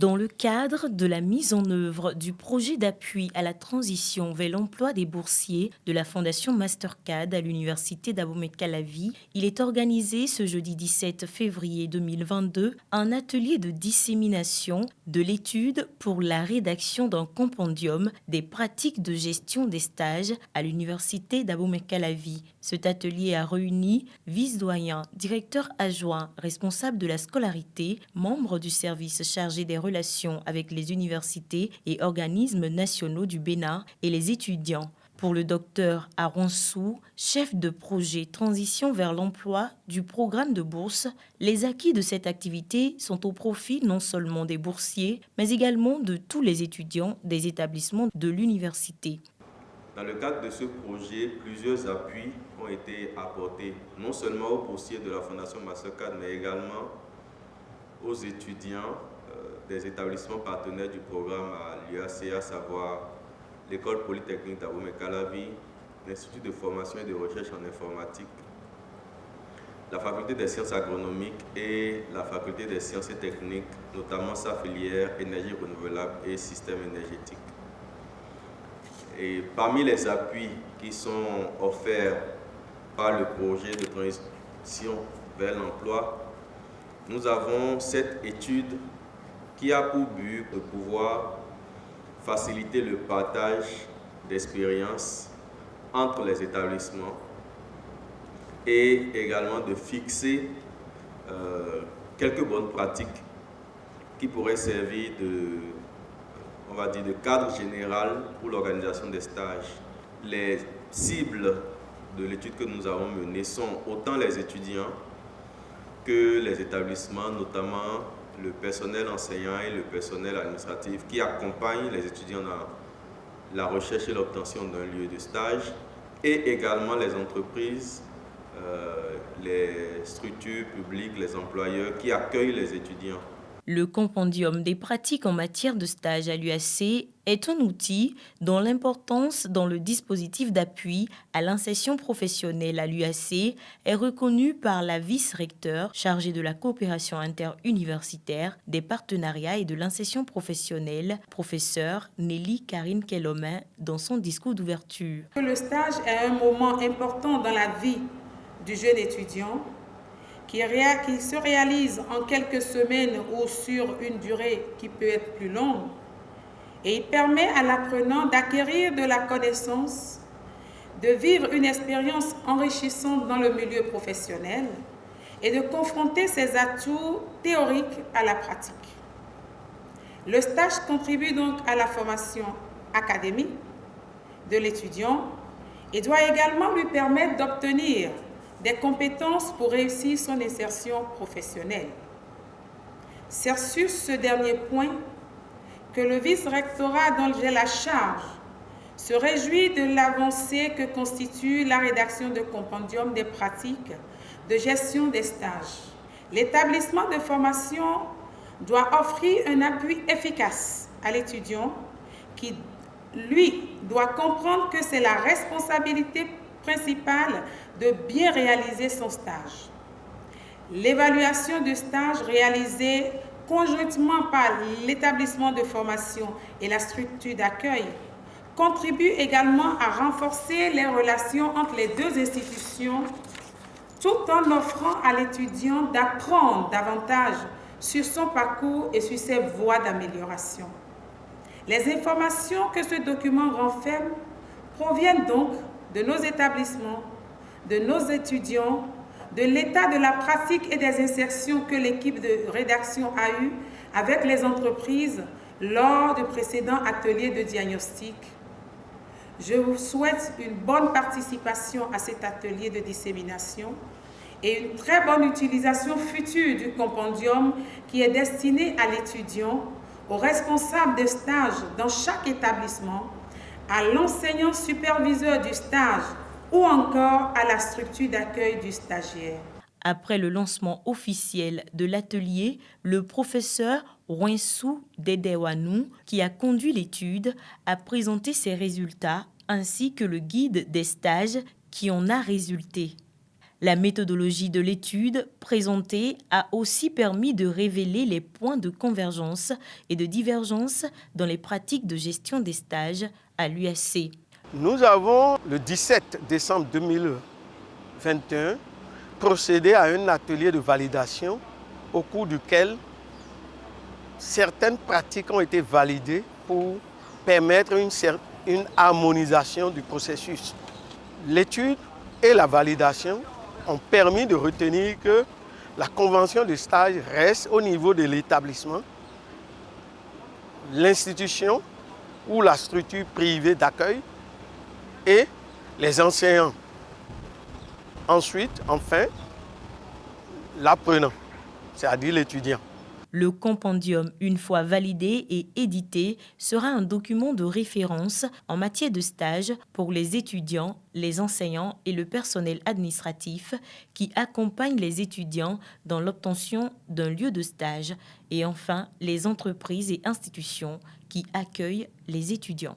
Dans le cadre de la mise en œuvre du projet d'appui à la transition vers l'emploi des boursiers de la Fondation Mastercard à l'Université d'Abomey-Calavi, il est organisé ce jeudi 17 février 2022 un atelier de dissémination de l'étude pour la rédaction d'un compendium des pratiques de gestion des stages à l'Université d'Abomey-Calavi. Cet atelier a réuni vice-doyens, directeurs adjoints, responsables de la scolarité, membres du service chargé des relations avec les universités et organismes nationaux du Bénin et les étudiants. Pour le docteur Aronsou, chef de projet Transition vers l'emploi du programme de bourse, les acquis de cette activité sont au profit non seulement des boursiers, mais également de tous les étudiants des établissements de l'université. Dans le cadre de ce projet, plusieurs appuis ont été apportés, non seulement aux boursiers de la Fondation Mastercard, mais également aux étudiants des établissements partenaires du programme à l'UAC, à savoir l'École Polytechnique d'Abomey-Calavi, l'Institut de formation et de recherche en informatique, la Faculté des sciences agronomiques et la Faculté des sciences et techniques, notamment sa filière énergie renouvelable et système énergétique. Et parmi les appuis qui sont offerts par le projet de transition vers l'emploi, nous avons cette étude qui a pour but de pouvoir faciliter le partage d'expériences entre les établissements et également de fixer quelques bonnes pratiques qui pourraient servir de cadre général pour l'organisation des stages. Les cibles de l'étude que nous avons menée sont autant les étudiants que les établissements, notamment le personnel enseignant et le personnel administratif qui accompagnent les étudiants dans la recherche et l'obtention d'un lieu de stage, et également les entreprises, les structures publiques, les employeurs qui accueillent les étudiants. Le compendium des pratiques en matière de stage à l'UAC est un outil dont l'importance dans le dispositif d'appui à l'insertion professionnelle à l'UAC est reconnue par la vice-recteure chargée de la coopération interuniversitaire, des partenariats et de l'insertion professionnelle, professeure Nelly Karine Kellomain, dans son discours d'ouverture. Le stage est un moment important dans la vie du jeune étudiant qui se réalise en quelques semaines ou sur une durée qui peut être plus longue, et il permet à l'apprenant d'acquérir de la connaissance, de vivre une expérience enrichissante dans le milieu professionnel et de confronter ses atouts théoriques à la pratique. Le stage contribue donc à la formation académique de l'étudiant et doit également lui permettre d'obtenir des compétences pour réussir son insertion professionnelle. C'est sur ce dernier point que le vice-rectorat dont j'ai la charge se réjouit de l'avancée que constitue la rédaction de compendium des pratiques de gestion des stages. L'établissement de formation doit offrir un appui efficace à l'étudiant qui, lui, doit comprendre que c'est la responsabilité principale de bien réaliser son stage. L'évaluation du stage réalisée conjointement par l'établissement de formation et la structure d'accueil contribue également à renforcer les relations entre les deux institutions tout en offrant à l'étudiant d'apprendre davantage sur son parcours et sur ses voies d'amélioration. Les informations que ce document renferme proviennent donc de nos établissements, de nos étudiants, de l'état de la pratique et des insertions que l'équipe de rédaction a eues avec les entreprises lors de précédents ateliers de diagnostic. Je vous souhaite une bonne participation à cet atelier de dissémination et une très bonne utilisation future du compendium qui est destiné à l'étudiant, aux responsables de stage dans chaque établissement, à l'enseignant superviseur du stage ou encore à la structure d'accueil du stagiaire. Après le lancement officiel de l'atelier, le professeur Aronsou Dedewanou, qui a conduit l'étude, a présenté ses résultats ainsi que le guide des stages qui en a résulté. La méthodologie de l'étude présentée a aussi permis de révéler les points de convergence et de divergence dans les pratiques de gestion des stages à l'USC. Nous avons, le 17 décembre 2021, procédé à un atelier de validation au cours duquel certaines pratiques ont été validées pour permettre une harmonisation du processus. L'étude et la validation ont permis de retenir que la convention de stage reste au niveau de l'établissement, l'institution ou la structure privée d'accueil et les enseignants. Ensuite, enfin, l'apprenant, c'est-à-dire l'étudiant. Le compendium, une fois validé et édité, sera un document de référence en matière de stage pour les étudiants, les enseignants et le personnel administratif qui accompagnent les étudiants dans l'obtention d'un lieu de stage et enfin les entreprises et institutions qui accueillent les étudiants.